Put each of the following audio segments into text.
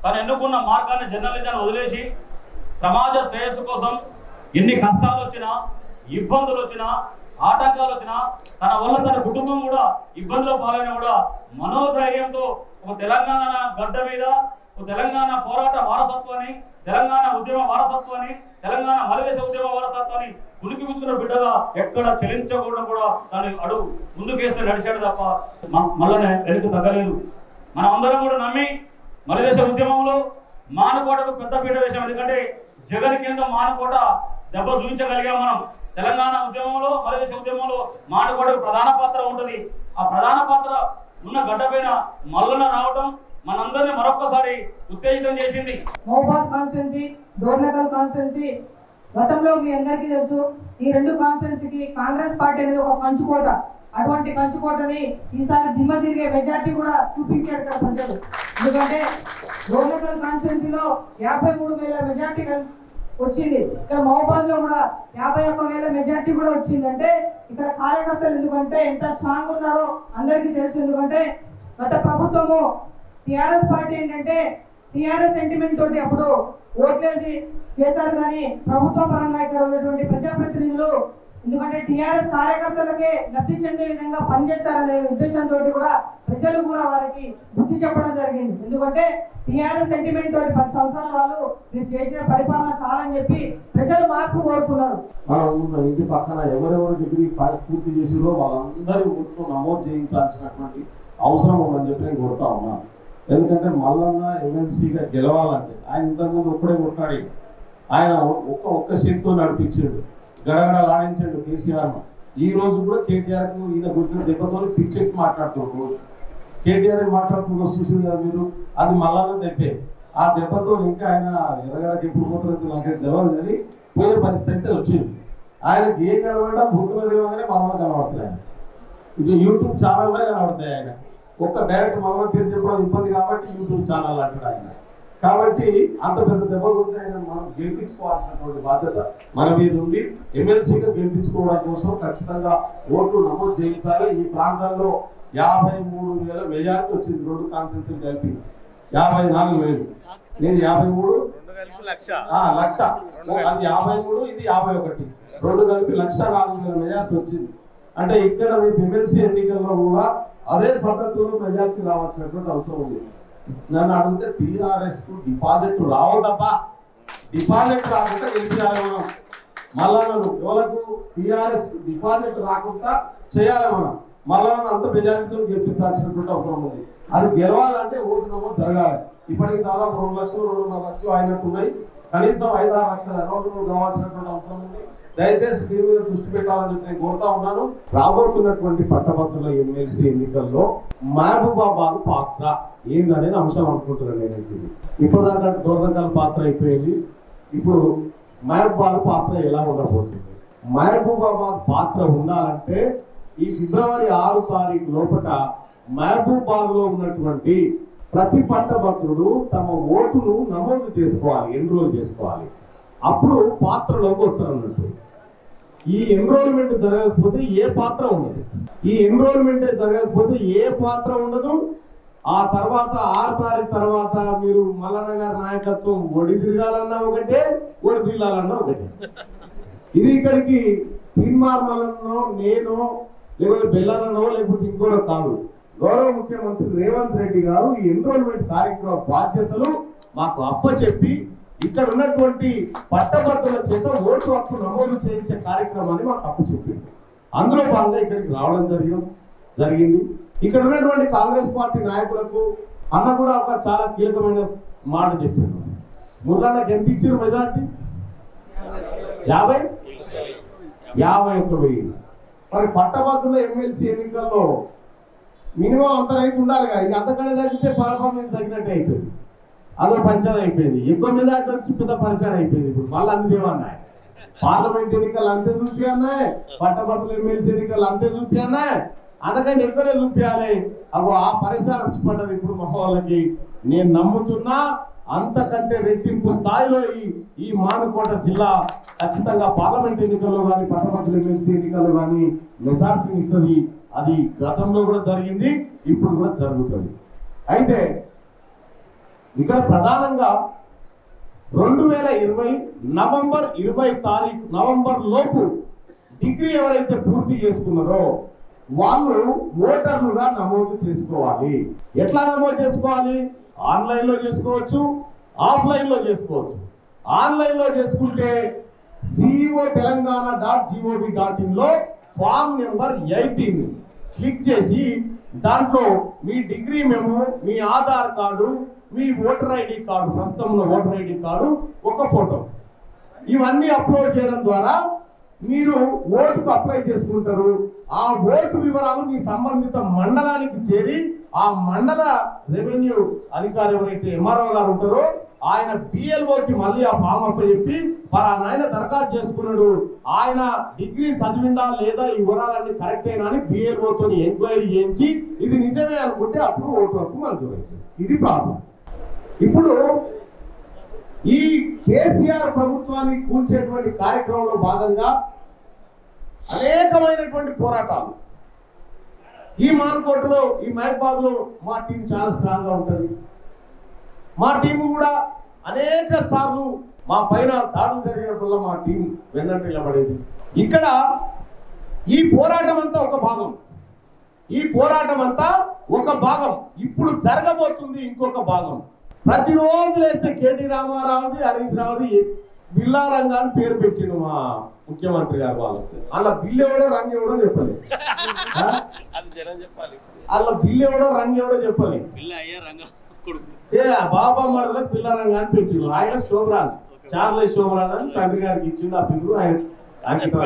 తను ఎన్నుకున్న మార్గాన్ని జర్నలిజాన్ని వదిలేసి సమాజ శ్రేయస్సు కోసం ఎన్ని కష్టాలు వచ్చినా ఇబ్బందులు వచ్చినా ఆటంకాలు వచ్చినా తన వల్ల తన కుటుంబం కూడా ఇబ్బందులు పాలైనా కూడా మనోధైర్యంతో ఒక తెలంగాణ గడ్డ మీద ఒక తెలంగాణ పోరాట వారసత్వాన్ని, తెలంగాణ ఉద్యమ వారసత్వాన్ని, తెలంగాణ మలిదేశ ఉద్యమ వారసత్వాన్ని ఉనికి పుచ్చుకున్న బిడ్డగా ఎక్కడ చెలించకుండా కూడా దాన్ని అడుగు ముందుకేస్తే నడిచాడు తప్ప మళ్ళీ వెనక్కి తగ్గలేదు. మనం అందరం కూడా నమ్మి మలిదేశ ఉద్యమంలో మానకోటకు పెద్ద పీట వేసాం. ఎందుకంటే జగన్ కింద మానకోట దెబ్బ చూపించగలిగాం మనం. తెలంగాణ ఉద్యమంలో మలిదేశ ఉద్యమంలో మానకోటకు ప్రధాన పాత్ర ఉంటుంది. ఆ ప్రధాన పాత్ర ఉన్న గడ్డపైన మల్లన రావటం మనందరినీ మరొక్కసారి ఉత్తేజితం చేసింది. మహబూబాద్ కాన్స్టిట్యున్సీ, డోర్నకల్ కాన్స్టిట్యున్సీ గతంలో మీ అందరికీ తెలుసు. ఈ రెండు కాన్స్టిట్యున్సీకి కాంగ్రెస్ పార్టీ అనేది ఒక కంచుకోట. అటువంటి కంచుకోటని ఈసారి దిమ్మ తిరిగే మెజార్టీ కూడా చూపించారు ఇక్కడ ప్రజలు. ఎందుకంటే డోర్నకల్ కాన్స్టిట్యున్సీలో 53,000 మెజార్టీ వచ్చింది. ఇక్కడ మహబూబాద్ లో కూడా 51,000 మెజార్టీ కూడా వచ్చింది. అంటే ఇక్కడ కార్యకర్తలు ఎందుకంటే ఎంత స్ట్రాంగ్ ఉన్నారో అందరికీ తెలుసు. ఎందుకంటే గత ప్రభుత్వము టిఆర్ఎస్ పార్టీ ఏంటంటే టిఆర్ఎస్ సెంటిమెంట్ తోటి అప్పుడు ఓట్లేసి చేశారు. కానీ ప్రభుత్వ పరంగా ఇక్కడ ఉన్నటువంటి ప్రజాప్రతినిధులు ఎందుకంటే టిఆర్ఎస్ కార్యకర్తలకే లబ్ధి చెందే విధంగా పనిచేస్తారనే ఉద్దేశంతో కూడా ప్రజలు కూడా వారికి బుద్ధి చెప్పడం జరిగింది. ఎందుకంటే టిఆర్ఎస్ సెంటిమెంట్ తోటి 10 సంవత్సరాల వాళ్ళు మీరు చేసిన పరిపాలన చాలని చెప్పి ప్రజలు మార్పు కోరుకున్నారు. మన ఇంటి పక్కన ఎవరెవరు డిగ్రీ పూర్తి చేసిరో వాళ్ళందరి ఓట్లు నమోదు చేయించాల్సినటువంటి అవసరం ఉందని చెప్పి నేను కోరుతా ఉన్నాను. ఎందుకంటే మల్లన్న ఎమ్మెల్సీగా గెలవాలంటే ఆయన ఇంతకుముందు ఒక్కడే కొట్లాడి ఆయన ఒక్క చేతితో నడిపించాడు, గడగడలాడించాడు కేసీఆర్ను. ఈ రోజు కూడా కేటీఆర్కు ఈయన కొట్టిన దెబ్బతో పిచ్చెక్కి మాట్లాడుతున్నాడు. రోజు కేటీఆర్ మాట్లాడుతుందో చూసింది కదా మీరు, అది మల్లన్న దెబ్బే. ఆ దెబ్బతో ఇంకా ఆయన ఎర్రగడకి ఎప్పుడు పోతుందో నాకైతే తెలియదు, కానీ పోయే పరిస్థితి అయితే వచ్చింది. ఆయనకి ఏం కనబడడం బుద్ధులు లేవగానే మల్లన్న కనబడుతుంది. ఆయన ఇక యూట్యూబ్ ఛానల్లో కనబడతాయి. ఆయన ఒక్క డైరెక్ట్ మల్లన్న పేరు చెప్పడం ఇబ్బంది కాబట్టి యూట్యూబ్ ఛానల్ అంటాడు ఆయన. కాబట్టి అంత పెద్ద దెబ్బ కొట్టి ఆయన మనం గెలిపించుకోవాల్సినటువంటి బాధ్యత మన మీద ఉంది. ఎమ్మెల్సీగా గెలిపించుకోవడం కోసం ఖచ్చితంగా ఓట్లు నమోదు చేయించాలి. ఈ ప్రాంతాల్లో 53,000 మెజారిటీ వచ్చింది. 2 కాన్స్టిట్యున్సీలు కలిపి 54,000. నేను 53 లక్ష, అది 53, ఇది 51, 2 కలిపి 104,000 మెజారిటీ వచ్చింది. అంటే ఇక్కడ రేపు ఎమ్మెల్సీ ఎన్నికల్లో కూడా అదే పద్ధతిలో మెజారిటీ రావాల్సినటువంటి అవసరం ఉంది. నన్ను అడిగితే టీఆర్ఎస్ కు డిపాజిట్ రావద్దబ్బా, డిపాజిట్ రాకుండా గెలిపించాలి మనం. మల్లన్నను ఎవరికి టీఆర్ఎస్ డిపాజిట్ రాకుండా చేయాలి మనం. మల్లన్నను అంత మెజారిటీతో గెలిపించాల్సినటువంటి అవసరం ఉంది. అది గెలవాలంటే ఓటు నమోదు జరగాలి. ఇప్పటికి దాదాపు 2 లక్షలు 2.5 లక్షలు అయినట్టున్నాయి. కనీసం 5-6 లక్షల అకౌంట్లు కావాల్సినటువంటి అవసరం ఉంది. దయచేసి దీని మీద దృష్టి పెట్టాలని చెప్పి నేను కోరుతా ఉన్నాను. రాబోతున్నటువంటి పట్టభద్రుల ఎమ్మెల్సీ ఎన్నికల్లో మహబూబాబాద్ పాత్ర ఏందనేది అంశం అనుకుంటున్నాను నేనైతే. ఇప్పుడు దాకా డోర్నకల్ పాత్ర అయిపోయింది. ఇప్పుడు మహబూబాబాద్ పాత్ర ఎలా ఉండబోతుంది? మహబూబాబాద్ పాత్ర ఉండాలంటే ఈ ఫిబ్రవరి 6 తారీఖు లోపల మహబూబాబాద్ లో ఉన్నటువంటి ప్రతి పట్టభద్రుడు తమ ఓటును నమోదు చేసుకోవాలి, ఎన్రోల్ చేసుకోవాలి. అప్పుడు పాత్రలోకి వస్తారు అన్నట్టు. ఈ ఎన్రోల్మెంట్ జరగకపోతే ఏ పాత్ర ఉండదు. ఈ ఎన్రోల్మెంట్ జరగకపోతే ఏ పాత్ర ఉండదు. ఆ తర్వాత 6 తారీఖు తర్వాత మీరు మల్లన్న గారి నాయకత్వం ఒడి తిరగాలన్నా ఒకటే, ఒడి తిరగాలన్నా ఒకటే. ఇది ఇక్కడికి తీర్మానమో నేను లేకపోతే బెల్లనో లేకపోతే ఇంకోరో కాదు. గౌరవ ముఖ్యమంత్రి రేవంత్ రెడ్డి గారు ఈ ఎన్రోల్మెంట్ కార్యక్రమ బాధ్యతలు మాకు అప్పచెప్పి ఇక్కడ ఉన్నటువంటి పట్టభద్రుల చేత ఓటు హక్కు నమోదు చేయించే కార్యక్రమాన్ని మాకు అప్పచెప్పింది. అందులో భాగంగా ఇక్కడికి రావడం జరిగింది. ఇక్కడ ఉన్నటువంటి కాంగ్రెస్ పార్టీ నాయకులకు అన్న కూడా ఒక చాలా కీలకమైన మాట చెప్పారు. ముర్రాన్నకి ఎంత ఇచ్చారు మెజార్టీ? 51,000. మరి పట్టభద్రుల ఎమ్మెల్సీ ఎన్నికల్లో మినిమం అంత రైతు ఉండాలి కదా. ఇది అంతకన్నా తగ్గితే పర్ఫార్మెన్స్ తగ్గినట్టే అవుతుంది. అదో పంచాయతీ అయిపోయింది. ఎక్కువ మెజార్టీ వచ్చి పెద్ద పరిచయం అయిపోయింది. ఇప్పుడు మళ్ళీ అందేమన్నాయి. పార్లమెంట్ ఎన్నికలు అంతే చూపి అన్నాయి, పట్టభద్రుల ఎమ్మెల్సీ ఎన్నికలు అంతే చూపి అన్నాయి. అంతకంటే ఎక్కువనే చూపించాలి. అగో ఆ పరిసరం వచ్చి పడ్డది ఇప్పుడు మా వాళ్ళకి. నేను నమ్ముతున్నా అంతకంటే రెట్టింపు స్థాయిలో ఈ మానుకోట జిల్లా ఖచ్చితంగా పార్లమెంట్ ఎన్నికల్లో కానీ పట్టభద్రుల ఎమ్మెల్సీ ఎన్నికల్లో కానీ మెజార్టీని ఇస్తుంది. అది గతంలో కూడా జరిగింది, ఇప్పుడు కూడా జరుగుతుంది. అయితే ఇక్కడ ప్రధానంగా 2020 నవంబర్ 20 తారీఖు నవంబర్ లోపు డిగ్రీ ఎవరైతే పూర్తి చేసుకున్నారో వాళ్ళు ఓటర్లుగా నమోదు చేసుకోవాలి. ఎట్లా నమోదు చేసుకోవాలి? ఆన్లైన్లో చేసుకోవచ్చు, ఆఫ్లైన్లో చేసుకోవచ్చు. ఆన్లైన్లో చేసుకుంటే co.telangana.gov.in లో ఫామ్ నెంబర్ 18 క్లిక్ చేసి దాంట్లో మీ డిగ్రీ మెమో, మీ ఆధార్ కార్డు, మీ ఓటర్ ఐడి కార్డు, ప్రస్తుతం ఉన్న ఓటర్ ఐడి కార్డు, ఒక ఫోటో, ఇవన్నీ అప్లోడ్ చేయడం ద్వారా మీరు ఓటుకు అప్లై చేసుకుంటారు. ఆ ఓటు వివరాలు మీ సంబంధిత మండలానికి చేరి ఆ మండల రెవెన్యూ అధికారి ఎవరైతే ఎంఆర్ఓ గారు ఉంటారో ఆయన బిఎల్ఓకి మళ్ళీ ఆ ఫామ్ అప్పచెప్పి ఆయన దరఖాస్తు చేసుకున్నాడు, ఆయన డిగ్రీ చదివిందా లేదా, ఈ వివరాలన్నీ కరెక్టేనా అని బిఎల్ఓతో ఎంక్వైరీ చేయించి ఇది నిజమే అనుకుంటే అప్పుడు ఓటు హక్కు మంజూరు అవుతుంది. ఇది ప్రాసెస్. ఇప్పుడు ఈ కేసీఆర్ ప్రభుత్వాన్ని కూల్చేటువంటి కార్యక్రమంలో భాగంగా అనేకమైనటువంటి పోరాటాలు ఈ మానుకోటలో, ఈ మహబాద్ లో మా టీం చాలా స్ట్రాంగ్ గా ఉంటుంది. మా టీం కూడా అనేక సార్లు మా పైన దాడులు జరిగినప్పుడు మా టీం వెన్నట్టు నిలబడేది. ఇక్కడ ఈ పోరాటం అంతా ఒక భాగం, ఈ పోరాటం అంతా ఒక భాగం. ఇప్పుడు జరగబోతుంది ఇంకొక భాగం. ప్రతిరోజు లేస్తే కేటీ రామారావుది, హరీష్ రావుది బిల్లా రంగాన్ని పేరు పెట్టిండు మా ముఖ్యమంత్రి గారు. వాళ్ళకి అలా బిల్లు ఎవడో రంగు ఎవడో చెప్పలేదు, అలా బిల్లు ఎవడో రంగు ఎవడో చెప్పలేదు. బాబా మడదలకు పిల్ల రంగాన్ని పెట్టిండు. ఆయన శోభరాజ్, చార్లెస్ శోభరాజ్ అని తండ్రి గారికి ఇచ్చిండు ఆ బిల్లు, ఆయన అంకితం.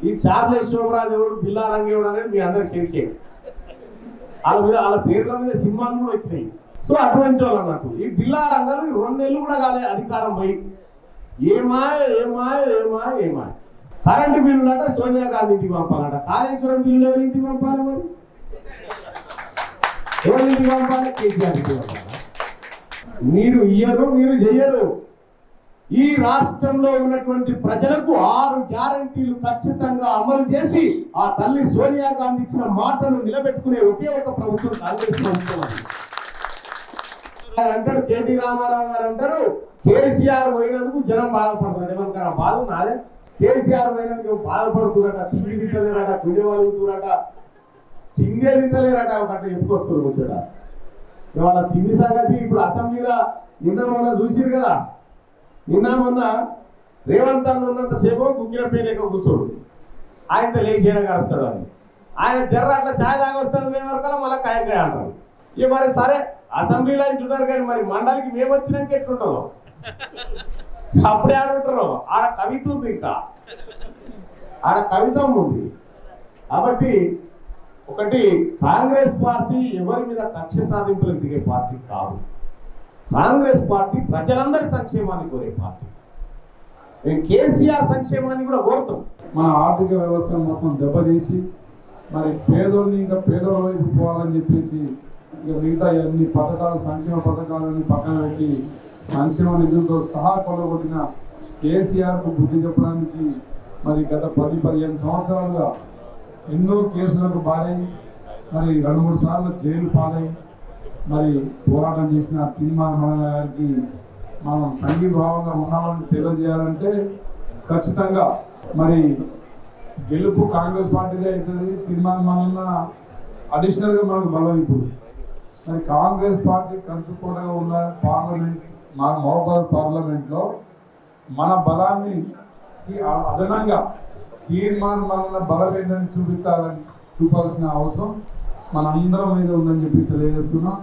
ఈ చార్లెస్ శోభరాజ్ ఎవడు, బిల్లా రంగు ఎవడు అనేది మీ అందరికి ఎరికే. వాళ్ళ మీద వాళ్ళ పేర్ల మీద సినిమాలు కూడా వచ్చినాయి. సో అటువంటి వాళ్ళు అన్నట్టు ఈ బిల్లా రంగాలు 2 నెలలు కూడా కాలే అధికారం పోయి. ఏమాయ్ కరెంటు బిల్లులు అంటే సోనియా గాంధీ ఇంటికి పంపాలంట. కాళేశ్వరం బిల్లు ఎవరింటికి పంపాలి? మరి ఎవరింటికి పంపాలి? కేసీఆర్ ఇంటికి పంపాలి. మీరు ఇయ్యరు, మీరు చెయ్యరు. ఈ రాష్ట్రంలో ఉన్నటువంటి ప్రజలకు 6 గ్యారంటీలు ఖచ్చితంగా అమలు చేసి ఆ తల్లి సోనియా గాంధీ ఇచ్చిన మాటను నిలబెట్టుకునే ఒకే ఒక ప్రభుత్వం కాంగ్రెస్ ప్రభుత్వం. అంటాడు కేటీ రామారావు గారు అంటారు, కేసీఆర్ పోయినందుకు జనం బాధపడుతున్నాడు. ఏమనుకున్నా బాధ నాదే? కేసీఆర్ పోయినందుకు బాధపడుతున్నట, తిండి తింటలేరట, గుండె వాళ్ళుతున్నట, తిండే తింటలేరట. ఒకట చెప్పుకొస్తారు కూర్చోట. వాళ్ళ తిండి సంగతి ఇప్పుడు అసెంబ్లీలో నిన్న మొన్న చూసిరు కదా. నిన్న మొన్న రేవంత్ అన్న ఉన్నంతసేపు కుక్కిన పేలేక కూర్చోడు, ఆయనతో లేచేయడం కలుస్తాడు అని. ఆయన జర్ర అట్లా ఛాయ్ తాగొస్తాను వరకల్లా మళ్ళీ కాయకాయ అంటారు. ఇక మరి సరే అసెంబ్లీలో అంటున్నారు కానీ మరి మండలికి మేము వచ్చినాక ఎట్లుంటుందో అప్పుడే ఆడుంటారు. ఆడ కవిత ఉంది, ఇంకా ఆడ కవితం ఉంది. కాబట్టి ఒకటి, కాంగ్రెస్ పార్టీ ఎవరి మీద కక్ష సాధింపులకు దిగే పార్టీ కాదు. కాంగ్రెస్ పార్టీ ప్రజలందరి సంక్షేమాన్ని కోరే పార్టీ. మేము కేసీఆర్ సంక్షేమాన్ని కూడా కోరుతాం. మన ఆర్థిక వ్యవస్థను మొత్తం దెబ్బతీసి మరి పేదోళ్ళని ఇంకా పేదోళ్ళ వైపు పోవాలని చెప్పేసి ఇక మిగతా అన్ని పథకాలు, సంక్షేమ పథకాలని పక్కన పెట్టి సంక్షేమ నిధులతో సహా కొలగొట్టిన కేసీఆర్కు బుద్ధి చెప్పడానికి మరి గత 10-15 సంవత్సరాలుగా ఎన్నో కేసులకు బారై మరి 2-3 సార్లు జైలు పాలై మరి పోరాటం చేసిన తీర్మాన గారికి మనం సంఘీభావంగా ఉన్నామని తెలియజేయాలంటే ఖచ్చితంగా మరి గెలుపు కాంగ్రెస్ పార్టీదే అవుతుంది. తీర్మానం అడిషనల్గా మనకు బలం. ఇప్పుడు మరి కాంగ్రెస్ పార్టీ కంచుకోటగా ఉన్న పార్లమెంట్, మన మహబూబాబాద్ పార్లమెంట్లో మన బలాన్ని అదనంగా తీర్మానం వలన బలం ఏంటని చూపాల్సిన అవసరం మనందరం మీద ఉందని చెప్పి తెలియజేస్తున్నాం.